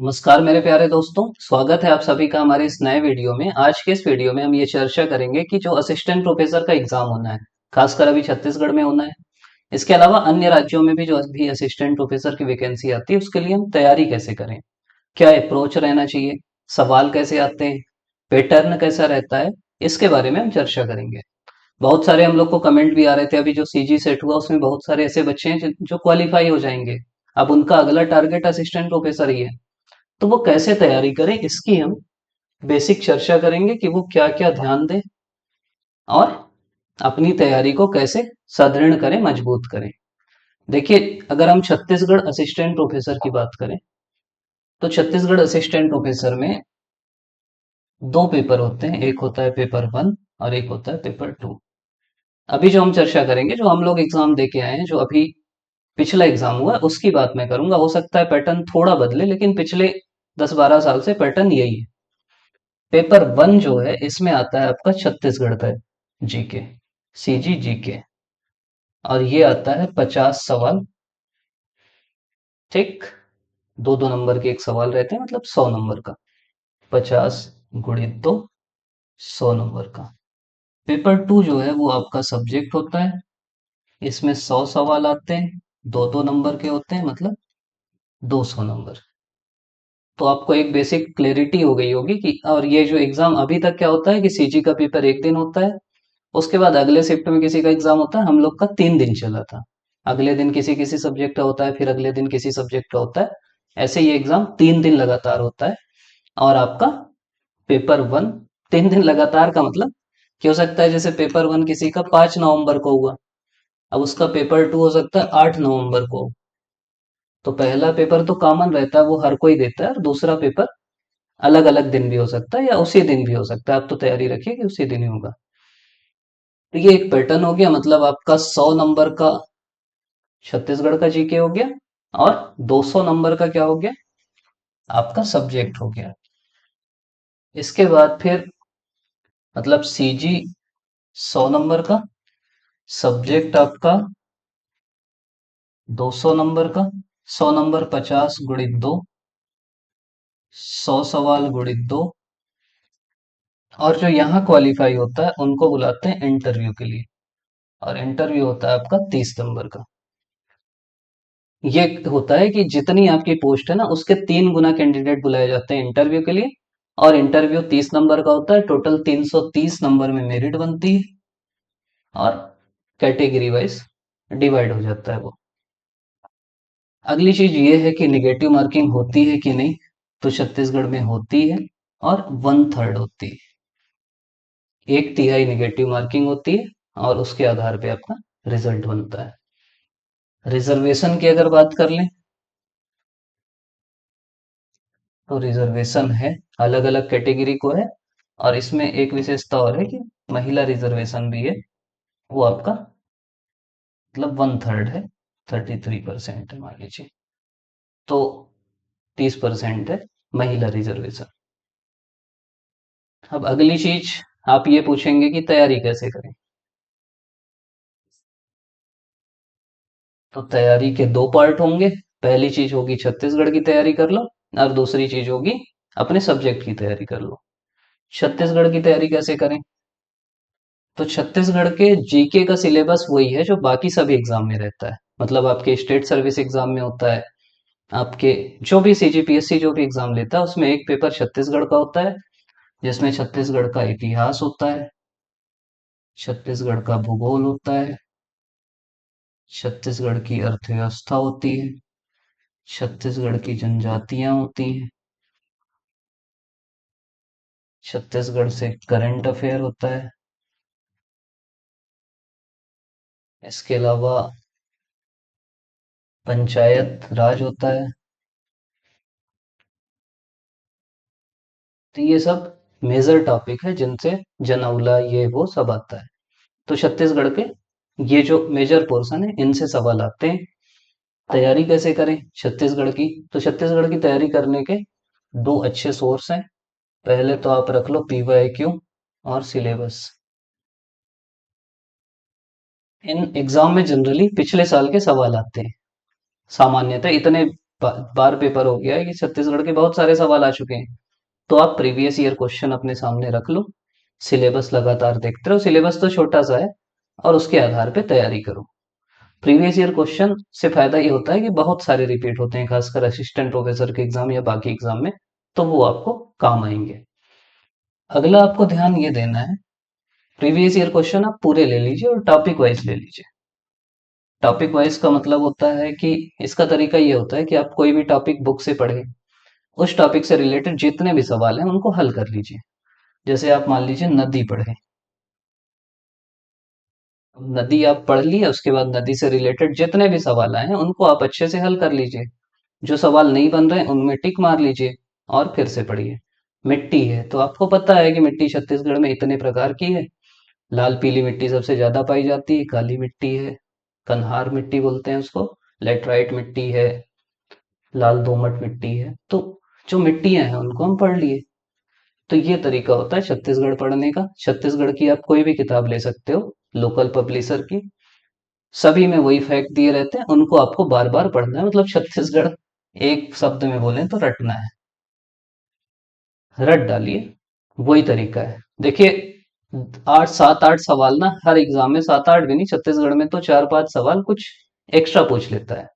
नमस्कार मेरे प्यारे दोस्तों, स्वागत है आप सभी का हमारे इस नए वीडियो में। आज के इस वीडियो में हम ये चर्चा करेंगे कि जो असिस्टेंट प्रोफेसर का एग्जाम होना है, खासकर अभी छत्तीसगढ़ में होना है। इसके अलावा अन्य राज्यों में भी जो अभी असिस्टेंट प्रोफेसर की वैकेंसी आती है, उसके लिए हम तैयारी कैसे करें, क्या अप्रोच रहना चाहिए, सवाल कैसे आते हैं, पैटर्न कैसा रहता है, इसके बारे में हम चर्चा करेंगे। बहुत सारे हम लोग को कमेंट भी आ रहे थे, अभी जो सीजी सेट हुआ उसमें बहुत सारे ऐसे बच्चे हैं जो क्वालिफाई हो जाएंगे। अब उनका अगला टारगेट असिस्टेंट प्रोफेसर ही है, तो वो कैसे तैयारी करें, इसकी हम बेसिक चर्चा करेंगे कि वो क्या क्या ध्यान दें और अपनी तैयारी को कैसे सुदृढ़ करें, मजबूत करें। देखिए, अगर हम छत्तीसगढ़ असिस्टेंट प्रोफेसर की बात करें, तो छत्तीसगढ़ असिस्टेंट प्रोफेसर में दो पेपर होते हैं। एक होता है पेपर वन और एक होता है पेपर टू। अभी जो हम चर्चा करेंगे, जो हम लोग एग्जाम दे के आए हैं, जो अभी पिछला एग्जाम हुआ है, उसकी बात मैं करूंगा। हो सकता है पैटर्न थोड़ा बदले, लेकिन पिछले 10-12 साल से पैटर्न यही है। पेपर वन जो है, इसमें आता है आपका छत्तीसगढ़ का जीके, सीजी जीके, और ये आता है 50 सवाल। ठीक, दो दो नंबर के एक सवाल रहते हैं, मतलब 100 नंबर का। 50 × 2, 100 नंबर का। पेपर टू जो है वो आपका सब्जेक्ट होता है। इसमें 100 सवाल आते हैं, दो दो नंबर के होते हैं, मतलब 200 नंबर। तो आपको एक बेसिक क्लैरिटी हो गई होगी कि, और ये जो एग्जाम अभी तक क्या होता है कि सीजी का पेपर एक दिन होता है, उसके बाद अगले शिफ्ट में किसी का एग्जाम होता है। हम लोग का 3 दिन चला था। अगले दिन किसी किसी सब्जेक्ट का होता है, फिर अगले दिन किसी सब्जेक्ट का होता है। ऐसे ये एग्जाम 3 दिन लगातार होता है। और आपका पेपर वन 3 दिन लगातार का मतलब कि हो सकता है जैसे पेपर वन किसी का 5 नवंबर को हुआ, अब उसका पेपर टू हो सकता है 8 नवंबर को। तो पहला पेपर तो कॉमन रहता है, वो हर कोई देता है, और दूसरा पेपर अलग अलग दिन भी हो सकता है या उसी दिन भी हो सकता है। आप तो तैयारी रखिए कि उसी दिन ही होगा। तो ये एक पैटर्न हो गया, मतलब आपका 100 नंबर का छत्तीसगढ़ का जीके हो गया, और 200 नंबर का क्या हो गया, आपका सब्जेक्ट हो गया। इसके बाद फिर मतलब सीजी 100 नंबर का, सब्जेक्ट आपका 200 नंबर का। 100 नंबर 50 × 2, 100 सवाल × 2। और जो यहाँ क्वालिफाई होता है उनको बुलाते हैं इंटरव्यू के लिए, और इंटरव्यू होता है आपका 30 नंबर का। ये होता है कि जितनी आपकी पोस्ट है ना, उसके 3 गुना कैंडिडेट बुलाए जाते हैं इंटरव्यू के लिए। और इंटरव्यू 30 नंबर का होता है, टोटल 330 नंबर में मेरिट बनती है, और कैटेगरी वाइज डिवाइड हो जाता है वो। अगली चीज ये है कि निगेटिव मार्किंग होती है कि नहीं, तो छत्तीसगढ़ में होती है, और 1/3 होती है। 1/3 निगेटिव मार्किंग होती है, और उसके आधार पे आपका रिजल्ट बनता है। रिजर्वेशन की अगर बात कर लें, तो रिजर्वेशन है, अलग अलग कैटेगरी को है। और इसमें एक विशेषता और है कि महिला रिजर्वेशन भी है। वो आपका मतलब 1/3 है, 33% है मान लीजिए। तो 30% है महिला रिजर्वेशन। अब अगली चीज, आप ये पूछेंगे कि तैयारी कैसे करें। तो तैयारी के दो पार्ट होंगे। पहली चीज होगी छत्तीसगढ़ की तैयारी कर लो, और दूसरी चीज होगी अपने सब्जेक्ट की तैयारी कर लो। छत्तीसगढ़ की तैयारी कैसे करें, तो छत्तीसगढ़ के जीके का सिलेबस वही है जो बाकी सभी एग्जाम में रहता है। मतलब आपके स्टेट सर्विस एग्जाम में होता है, आपके जो भी सीजीपीएससी जो भी एग्जाम लेता है, उसमें एक पेपर छत्तीसगढ़ का होता है, जिसमें छत्तीसगढ़ का इतिहास होता है, छत्तीसगढ़ का भूगोल होता है, छत्तीसगढ़ की अर्थव्यवस्था होती है, छत्तीसगढ़ की जनजातियां होती हैं, छत्तीसगढ़ से करंट अफेयर होता है। इसके अलावा पंचायत राज होता है। तो ये सब मेजर टॉपिक है जिनसे जनौला ये वो सब आता है। तो छत्तीसगढ़ के ये जो मेजर पोर्शन है, इनसे सवाल आते हैं। तैयारी कैसे करें छत्तीसगढ़ की, तो छत्तीसगढ़ की तैयारी करने के दो अच्छे सोर्स हैं। पहले तो आप रख लो पीवाईक्यू और सिलेबस। इन एग्जाम में जनरली पिछले साल के सवाल आते हैं, सामान्यतः इतने बार पेपर हो गया है कि छत्तीसगढ़ के बहुत सारे सवाल आ चुके हैं। तो आप प्रीवियस ईयर क्वेश्चन अपने सामने रख लो, सिलेबस लगातार देखते रहो, सिलेबस तो छोटा सा है, और उसके आधार पे तैयारी करो। प्रीवियस ईयर क्वेश्चन से फायदा ये होता है कि बहुत सारे रिपीट होते हैं, खासकर असिस्टेंट प्रोफेसर के एग्जाम या बाकी एग्जाम में, तो वो आपको काम आएंगे। अगला आपको ध्यान ये देना है, प्रीवियस ईयर क्वेश्चन आप पूरे ले लीजिए और टॉपिक वाइज ले लीजिए। टॉपिक वाइज का मतलब होता है कि इसका तरीका ये होता है कि आप कोई भी टॉपिक बुक से पढ़े, उस टॉपिक से रिलेटेड जितने भी सवाल हैं उनको हल कर लीजिए। जैसे आप मान लीजिए नदी पढ़े, नदी आप पढ़ लिए, उसके बाद नदी से रिलेटेड जितने भी सवाल आए हैं उनको आप अच्छे से हल कर लीजिए। जो सवाल नहीं बन रहे हैं उनमें टिक मार लीजिए और फिर से पढ़िए। मिट्टी है तो आपको पता है कि मिट्टी छत्तीसगढ़ में इतने प्रकार की है। लाल पीली मिट्टी सबसे ज्यादा पाई जाती है, काली मिट्टी है, कन्हार मिट्टी बोलते हैं उसको, लेटराइट मिट्टी है, लाल दोमट मिट्टी है। तो जो मिट्टियां हैं उनको हम पढ़ लिए। तो ये तरीका होता है छत्तीसगढ़ पढ़ने का। छत्तीसगढ़ की आप कोई भी किताब ले सकते हो, लोकल पब्लिशर की, सभी में वही फैक्ट दिए रहते हैं, उनको आपको बार बार पढ़ना है। मतलब छत्तीसगढ़ एक शब्द में बोलें तो रटना है, रट डालिए, वही तरीका है। देखिए, आठ सात आठ सवाल ना हर एग्जाम में, सात आठ भी नहीं, छत्तीसगढ़ में तो चार पांच सवाल कुछ एक्स्ट्रा पूछ लेता है।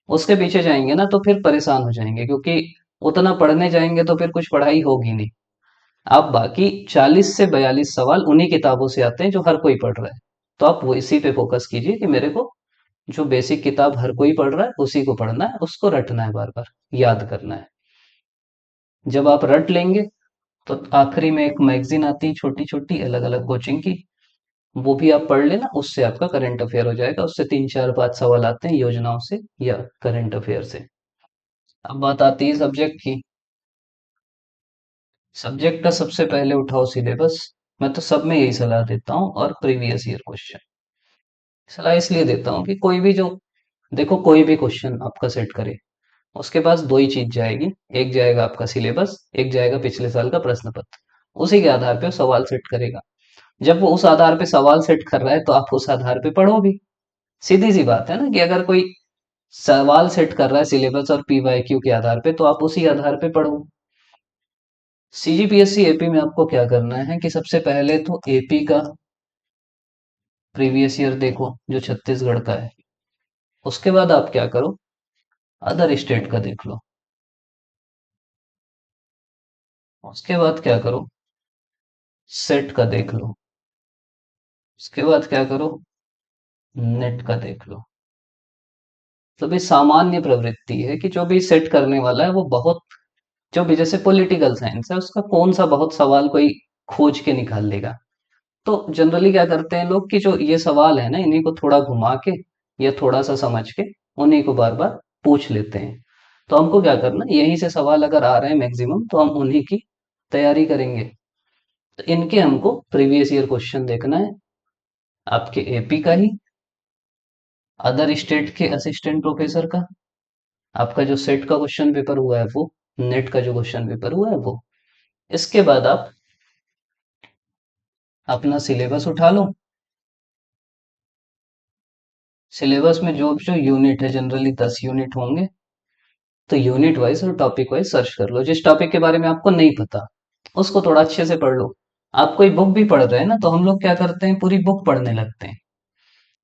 उसके पीछे जाएंगे ना तो फिर परेशान हो जाएंगे, क्योंकि उतना पढ़ने जाएंगे तो फिर कुछ पढ़ाई होगी नहीं। आप बाकी 40 से 42 सवाल उन्हीं किताबों से आते हैं जो हर कोई पढ़ रहा है। तो आप वो इसी पे फोकस कीजिए कि मेरे को जो बेसिक किताब हर कोई पढ़ रहा है उसी को पढ़ना है, उसको रटना है, बार बार याद करना है। जब आप रट लेंगे तो आखिरी में एक मैगजीन आती है छोटी छोटी अलग अलग कोचिंग की, वो भी आप पढ़ लेना, उससे आपका करंट अफेयर हो जाएगा। उससे तीन चार पांच सवाल आते हैं योजनाओं से या करंट अफेयर से। अब बात आती है सब्जेक्ट की। सब्जेक्ट का सबसे पहले उठाओ सिलेबस। मैं तो सब में यही सलाह देता हूँ, और प्रीवियस ईयर क्वेश्चन सलाह इसलिए देता हूँ कि कोई भी जो, देखो कोई भी क्वेश्चन आपका सेट करे, उसके पास दो ही चीज जाएगी। एक जाएगा आपका सिलेबस, एक जाएगा पिछले साल का प्रश्न पत्र। उसी के आधार पे वो सवाल सेट करेगा। जब वो उस आधार पे सवाल सेट कर रहा है तो आप उस आधार पे पढ़ो भी। सीधी सी बात है ना, कि अगर कोई सवाल सेट कर रहा है सिलेबस और पीवाईक्यू के आधार पे, तो आप उसी आधार पे पढ़ो। सीजीपीएससी एपी में आपको क्या करना है कि सबसे पहले तो एपी का प्रीवियस ईयर देखो जो छत्तीसगढ़ का है। उसके बाद आप क्या करो, अदर स्टेट का देख लो। उसके बाद क्या करो, सेट का देख लो। उसके बाद क्या करो, नेट का देख लो। तो भी सामान्य प्रवृत्ति है कि जो भी सेट करने वाला है वो बहुत, जो भी जैसे पॉलिटिकल साइंस है उसका कौन सा बहुत सवाल कोई खोज के निकाल लेगा। तो जनरली क्या करते हैं लोग कि जो ये सवाल है ना इन्हीं को थोड़ा घुमा के या थोड़ा सा समझ के उन्हीं को बार बार पूछ लेते हैं। तो हमको क्या करना है, यहीं से सवाल अगर आ रहे हैं मैक्सिमम तो हम उन्हीं की तैयारी करेंगे। तो इनके हमको प्रीवियस ईयर क्वेश्चन देखना है, आपके एपी का ही, अदर स्टेट के असिस्टेंट प्रोफेसर का, आपका जो सेट का क्वेश्चन पेपर हुआ है वो, नेट का जो क्वेश्चन पेपर हुआ है वो। इसके बाद आप अपना सिलेबस उठा लो। सिलेबस में जो जो यूनिट है, जनरली 10 यूनिट होंगे, तो यूनिट वाइज और टॉपिक वाइज सर्च कर लो। जिस टॉपिक के बारे में आपको नहीं पता उसको थोड़ा अच्छे से पढ़ लो। आप कोई बुक भी पढ़ रहे हैं ना तो हम लोग क्या करते हैं, पूरी बुक पढ़ने लगते हैं।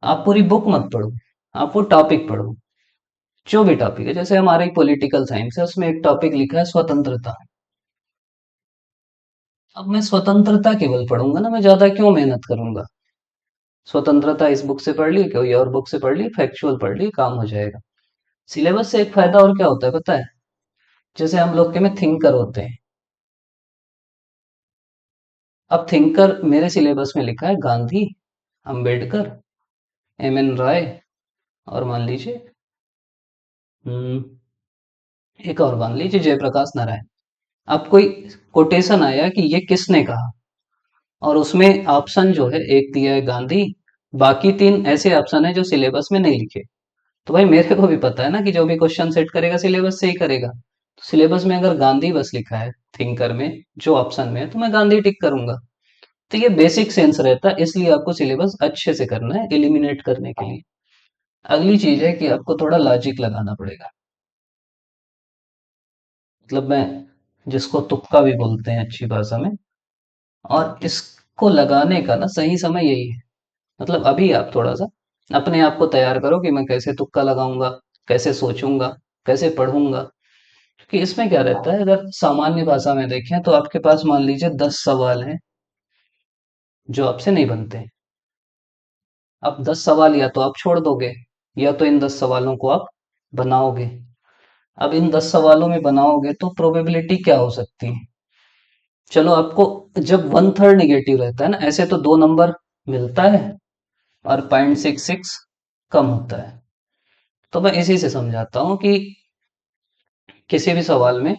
आप पूरी बुक मत पढ़ो, आप वो टॉपिक पढ़ो। जो भी टॉपिक है, जैसे हमारी पॉलिटिकल साइंस है उसमें एक टॉपिक लिखा है स्वतंत्रता। अब मैं स्वतंत्रता केवल पढ़ूंगा ना, मैं ज्यादा क्यों मेहनत करूंगा। स्वतंत्रता इस बुक से पढ़ ली, कोई और बुक से पढ़ ली, फैक्चुअल पढ़ ली, काम हो जाएगा। सिलेबस से एक फायदा और क्या होता है पता है, जैसे हम लोग के में थिंकर होते हैं। अब थिंकर मेरे सिलेबस में लिखा है गांधी, अंबेडकर, एम एन राय, और मान लीजिए हम्म, एक और मान लीजिए जयप्रकाश नारायण। अब कोई कोटेशन आया कि ये किसने कहा, और उसमें ऑप्शन जो है एक दिया है गांधी, बाकी तीन ऐसे ऑप्शन है जो सिलेबस में नहीं लिखे। तो भाई मेरे को भी पता है ना कि जो भी क्वेश्चन सेट करेगा सिलेबस से ही करेगा। तो सिलेबस में अगर गांधी बस लिखा है थिंकर में, जो ऑप्शन में है, तो मैं गांधी टिक करूंगा। तो ये बेसिक सेंस रहता है, इसलिए आपको सिलेबस अच्छे से करना है एलिमिनेट करने के लिए। अगली चीज है कि आपको थोड़ा लॉजिक लगाना पड़ेगा। मतलब मैं जिसको तुक्का भी बोलते हैं अच्छी भाषा में। और इसको लगाने का ना सही समय यही है। मतलब अभी आप थोड़ा सा अपने आप को तैयार करो कि मैं कैसे तुक्का लगाऊंगा, कैसे सोचूंगा, कैसे पढ़ूंगा। कि इसमें क्या रहता है, अगर सामान्य भाषा में देखें तो आपके पास मान लीजिए 10 सवाल हैं जो आपसे नहीं बनते। अब 10 सवाल या तो आप छोड़ दोगे, या तो इन 10 सवालों को आप बनाओगे। अब इन 10 सवालों में बनाओगे तो प्रोबेबिलिटी क्या हो सकती है? चलो आपको, जब 1/3 निगेटिव रहता है ना, ऐसे तो 2 नंबर मिलता है और 0.66 कम होता है। तो मैं इसी से समझाता हूँ कि किसी भी सवाल में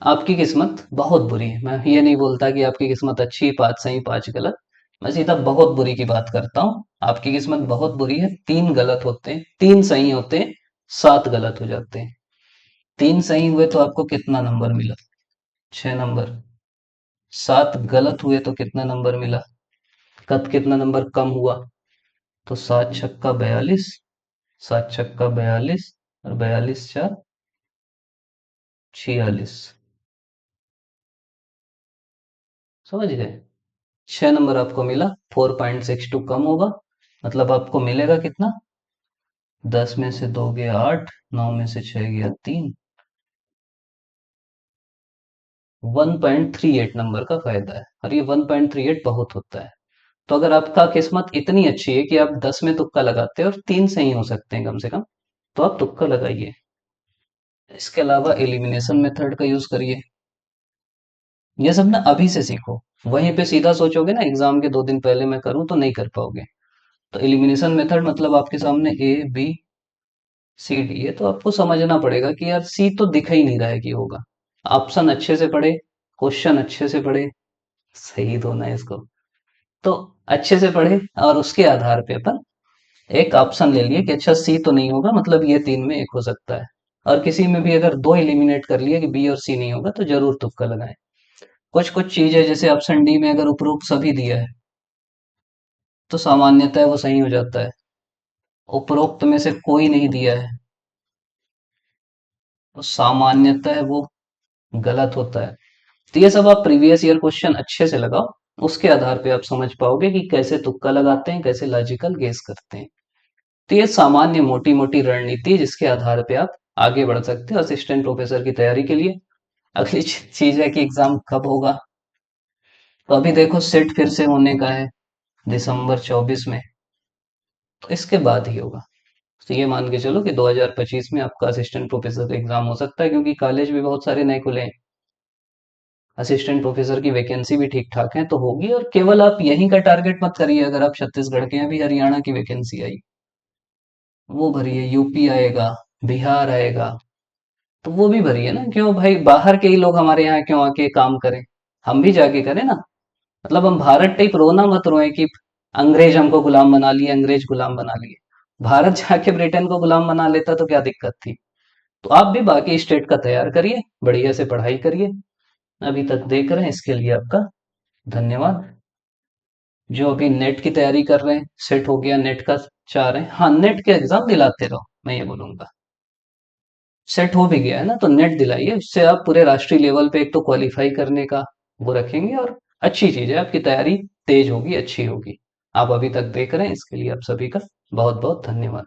आपकी किस्मत बहुत बुरी है। मैं ये नहीं बोलता कि आपकी किस्मत अच्छी, 5 सही 5 गलत। मैं सीधा बहुत बुरी की बात करता हूँ। आपकी किस्मत बहुत बुरी है, 3 गलत होते हैं, 3 सही होते हैं, 7 गलत हो जाते हैं। 3 सही हुए तो आपको कितना नंबर मिला? 6 नंबर। 7 गलत हुए तो कितना नंबर मिला? कब कितना नंबर कम हुआ? तो 7 छक्का 42, 7 छक्का 42, और 42 4 46। समझ गए? 6 नंबर आपको मिला, 4.62 कम होगा। मतलब आपको मिलेगा कितना? 10 में से 2 गया 8, 9 में से 6 गया 3। 1.38 नंबर का फायदा है, और ये 1.38 बहुत होता है। तो अगर आपका किस्मत इतनी अच्छी है कि आप 10 में तुक्का लगाते हैं और 3 सही हो सकते हैं कम से कम, तो आप तुक्का लगाइए। इसके अलावा एलिमिनेशन मेथड का यूज करिए। ये सब ना अभी से सीखो। वहीं पे सीधा सोचोगे ना एग्जाम के 2 दिन पहले मैं करूं, तो नहीं कर पाओगे। तो एलिमिनेशन मेथड मतलब आपके सामने ए बी सी डी है, तो आपको समझना पड़ेगा कि यार सी तो दिख ही नहीं रहा है कि होगा। ऑप्शन अच्छे से पढ़े, क्वेश्चन अच्छे से पढ़े, सही तो होना है इसको। तो अच्छे से पढ़े और उसके आधार पे अपन एक ऑप्शन ले लिए कि अच्छा सी तो नहीं होगा, मतलब ये 3 में एक हो सकता है। और किसी में भी अगर 2 एलिमिनेट कर लिए कि बी और सी नहीं होगा, तो जरूर तुक्का लगाएं। कुछ कुछ चीजें जैसे ऑप्शन डी में अगर उपरोक्त सभी दिया है, तो सामान्यतः वो सही हो जाता है। उपरोक्त में से कोई नहीं दिया है, तो सामान्यतः वो गलत होता है। तो ये सब आप प्रीवियस ईयर क्वेश्चन अच्छे से लगाओ। उसके आधार पे आप समझ पाओगे कि कैसे तुक्का लगाते हैं, कैसे लॉजिकल गेस करते हैं। तो ये सामान्य मोटी मोटी रणनीति है, जिसके आधार पे आप आगे बढ़ सकते हो असिस्टेंट प्रोफेसर की तैयारी के लिए। अगली चीज है कि एग्जाम कब होगा। तो अभी देखो सेट फिर से होने का है दिसंबर 24 में, तो इसके बाद ही होगा। तो ये मान के चलो कि 2025 में आपका असिस्टेंट प्रोफेसर का एग्जाम हो सकता है, क्योंकि कॉलेज भी बहुत सारे नए खुले हैं। असिस्टेंट प्रोफेसर की वैकेंसी भी ठीक ठाक है, तो होगी। और केवल आप यहीं का टारगेट मत करिए। अगर आप छत्तीसगढ़ के हैं, अभी हरियाणा की वैकेंसी आई, वो भरिए। यूपी आएगा, बिहार आएगा, तो वो भी भरिए ना। क्यों भाई, बाहर के ही लोग हमारे यहाँ क्यों आके काम करें? हम भी जाके करें ना। मतलब हम भारत टाइप रोना मत रोए कि अंग्रेज हमको गुलाम बना लिए, अंग्रेज गुलाम बना लिए। भारत जाके ब्रिटेन को गुलाम बना लेता तो क्या दिक्कत थी? तो आप भी बाकी स्टेट का तैयार करिए, बढ़िया से पढ़ाई करिए। अभी तक देख रहे हैं, इसके लिए आपका धन्यवाद। जो अभी नेट की तैयारी कर रहे हैं, सेट हो गया नेट का चाह रहे हैं, हाँ नेट के एग्जाम दिलाते रहो, मैं ये बोलूंगा। सेट हो भी गया है ना, तो नेट दिलाइए। उससे आप पूरे राष्ट्रीय लेवल पे एक तो क्वालिफाई करने का वो रखेंगे, और अच्छी चीज है, आपकी तैयारी तेज होगी, अच्छी होगी। आप अभी तक देख रहे हैं, इसके लिए आप सभी का बहुत बहुत धन्यवाद।